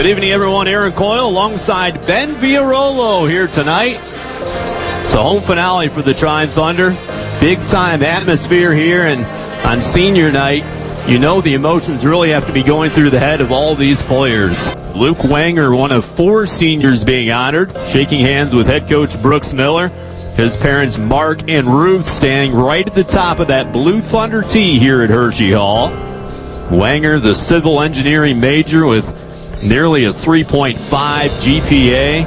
Good evening, everyone. Aaron Coyle alongside Ben Villarolo here tonight. It's a home finale for the Trine Thunder. Big-time atmosphere here, and on senior night, you know the emotions really have to be going through the head of all these players. Luke Wenger, one of 4 seniors being honored, shaking hands with head coach Brooks Miller. His parents Mark and Ruth standing right at the top of that Blue Thunder tee here at Hershey Hall. Wenger, the civil engineering major with nearly a 3.5 GPA.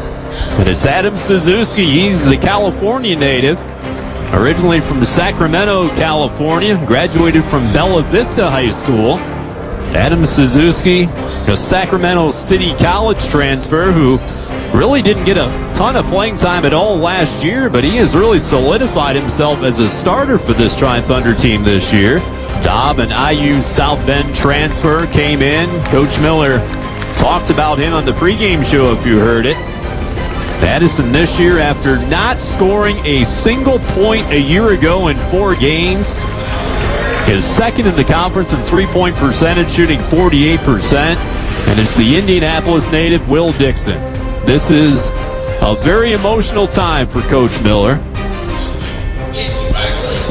And it's Adam Suzuki. He's the California native, originally from Sacramento, California, graduated from Bella Vista High School. Adam Suzuki, a Sacramento City College transfer who really didn't get a ton of playing time at all last year, but he has really solidified himself as a starter for this Trine Thunder team this year. Dobb, an IU South Bend transfer, came in. Coach Miller talked about him on the pregame show if you heard it. Addison this year, after not scoring a single point a year ago in 4 games, is second in the conference in three-point percentage, shooting 48%. And it's the Indianapolis native, Will Dixon. This is a very emotional time for Coach Miller.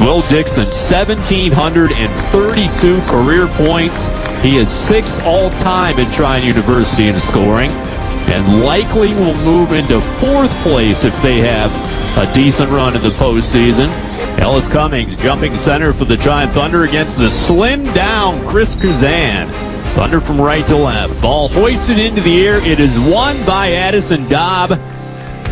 Will Dixon, 1,732 career points. He is 6th all-time in Trine University in scoring, and likely will move into 4th place if they have a decent run in the postseason. Ellis Cummings, jumping center for the Trine Thunder against the slimmed-down Chris Kazan. Thunder from right to left. Ball hoisted into the air. It is won by Addison Dobb,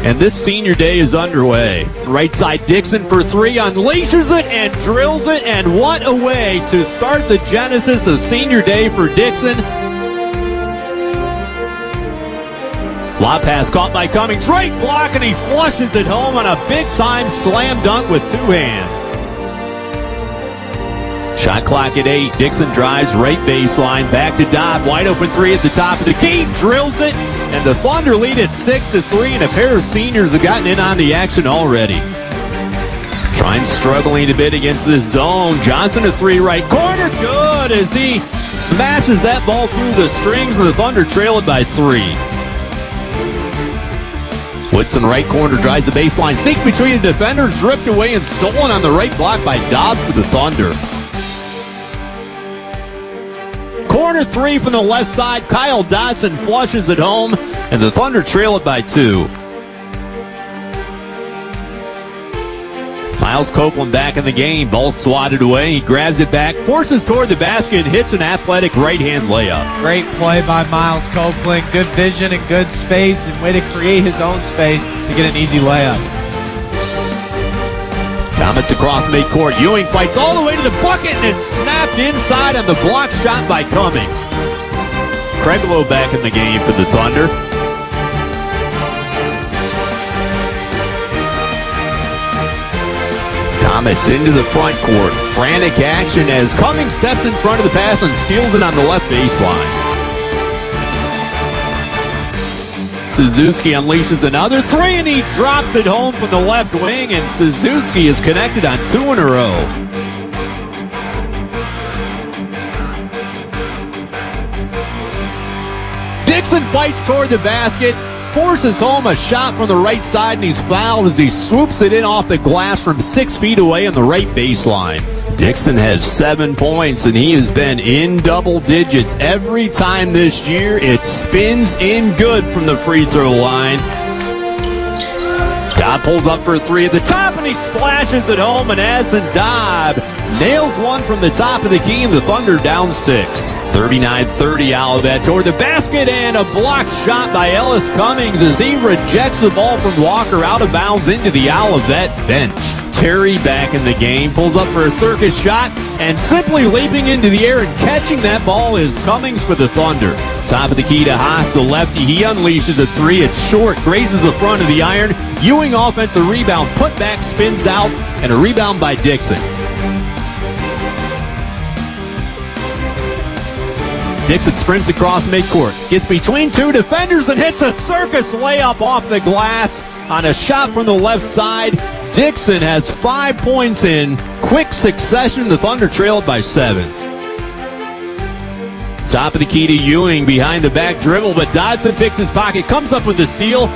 and this senior day is underway. Right side, Dixon for 3, unleashes it and drills it, and what a way to start the genesis of senior day for Dixon. Lob pass caught by Cummings, right block, and he flushes it home on a big-time slam dunk with 2 hands. Shot clock at 8. Dixon drives right baseline, back to Dobb, wide open 3 at the top of the key, drills it, and the Thunder lead at 6-3, and a pair of seniors have gotten in on the action already. Trine struggling a bit against this zone. Johnson, a 3 right corner, good as he smashes that ball through the strings, and the Thunder trail it by 3. Woodson, right corner, drives the baseline, sneaks between the defenders, ripped away and stolen on the right block by Dobb for the Thunder. Corner 3 from the left side. Kyle Dodson flushes it home, and the Thunder trail it by 2. Miles Copeland back in the game. Ball swatted away. He grabs it back, forces toward the basket, and hits an athletic right-hand layup. Great play by Miles Copeland. Good vision and good space, and way to create his own space to get an easy layup. Comets across midcourt. Ewing fights all the way to the bucket, and it's snapped inside on the block shot by Cummings. Craiglow back in the game for the Thunder. Comets into the front court. Frantic action as Cummings steps in front of the pass and steals it on the left baseline. Suzuki unleashes another 3, and he drops it home from the left wing, and Suzuki is connected on 2 in a row. Dixon fights toward the basket, forces home a shot from the right side, and he's fouled as he swoops it in off the glass from 6 feet away on the right baseline. Dixon has 7 points, and he has been in double digits every time this year. It spins in good from the free throw line. Dobb pulls up for a 3 at the top, and he splashes it home, and Addison Dobb nails one from the top of the key, and the Thunder down 6. 39-30 Olivet toward the basket, and a blocked shot by Ellis Cummings as he rejects the ball from Walker out of bounds into the Olivet bench. Terry back in the game, pulls up for a circus shot, and simply leaping into the air and catching that ball is Cummings for the Thunder. Top of the key to Haas, the lefty. He unleashes a 3. It's short, grazes the front of the iron. Ewing offensive rebound, put back, spins out, and a rebound by Dixon. Dixon sprints across midcourt, gets between 2 defenders and hits a circus layup off the glass on a shot from the left side. Dixon has 5 points in quick succession. The Thunder trailed by 7. Top of the key to Ewing, behind the back dribble, but Dodson picks his pocket, comes up with the steal.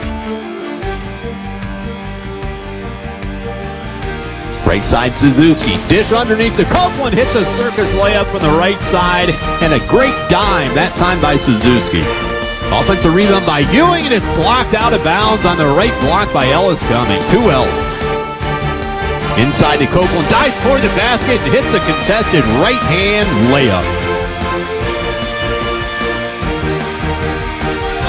Right side, Suzuki. Dish underneath the Copeland, hits a circus layup from the right side, and a great dime, that time by Suzuki. Offensive rebound by Ewing, and it's blocked out of bounds on the right block by Ellis Cumming. 2 L's. Inside the Copeland, dives toward the basket and hits a contested right-hand layup.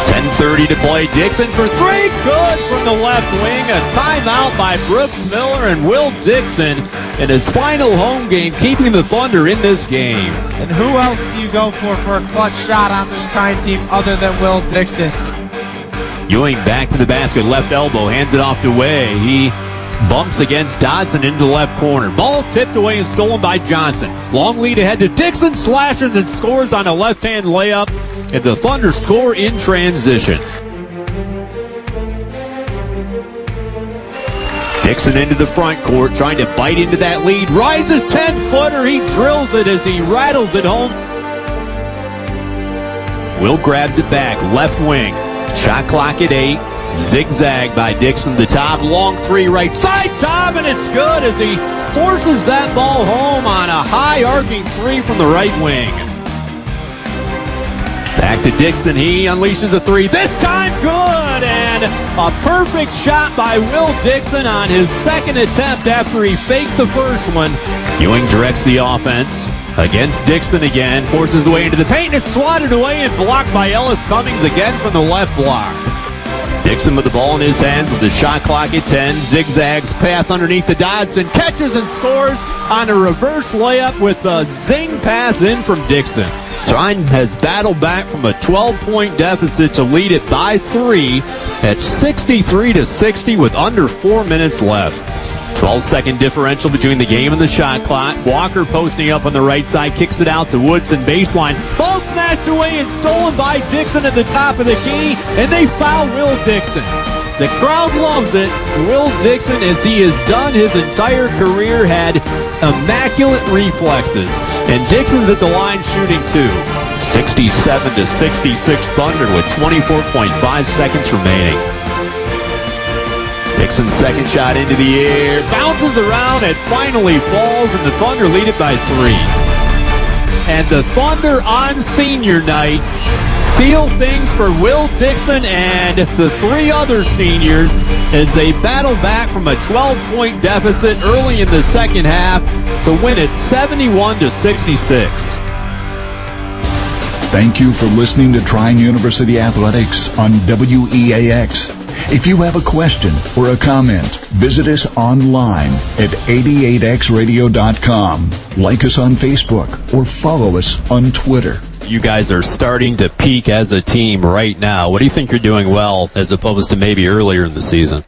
10:30 to play. Dixon for 3. Good from the left wing. A timeout by Brooks Miller and Will Dixon in his final home game, keeping the Thunder in this game. And who else do you go for a clutch shot on this Trine team other than Will Dixon? Ewing back to the basket, left elbow, hands it off to Way. He bumps against Dodson into the left corner. Ball tipped away and stolen by Johnson. Long lead ahead to Dixon, slashes and scores on a left-hand layup, and the Thunder score in transition. Dixon into the front court, trying to bite into that lead. Rises 10-footer. He drills it as he rattles it home. Will grabs it back, left wing. Shot clock at 8. Zigzag by Dixon, the top, long 3 right side, top, and it's good as he forces that ball home on a high arcing 3 from the right wing. Back to Dixon, he unleashes a 3, this time good, and a perfect shot by Will Dixon on his second attempt after he faked the first one. Ewing directs the offense against Dixon again, forces his way into the paint, and it's swatted away and blocked by Ellis Cummings again from the left block. Dixon with the ball in his hands with the shot clock at 10. Zigzags, pass underneath the Dodson, catches and scores on a reverse layup with a zing pass in from Dixon. Trine has battled back from a 12-point deficit to lead it by 3 at 63-60 with under 4 minutes left. 12-second differential between the game and the shot clock. Walker posting up on the right side, kicks it out to Woodson, baseline. Ball snatched away and stolen by Dixon at the top of the key, and they foul Will Dixon. The crowd loves it. Will Dixon, as he has done his entire career, had immaculate reflexes. And Dixon's at the line shooting 2. 67-66 Thunder with 24.5 seconds remaining. Dixon's second shot into the air, bounces around and finally falls, and the Thunder lead it by 3. And the Thunder on senior night seal things for Will Dixon and the 3 other seniors as they battle back from a 12-point deficit early in the second half to win it 71-66. Thank you for listening to Trine University Athletics on WEAX. If you have a question or a comment, visit us online at 88xradio.com. Like us on Facebook or follow us on Twitter. You guys are starting to peak as a team right now. What do you think you're doing well as opposed to maybe earlier in the season?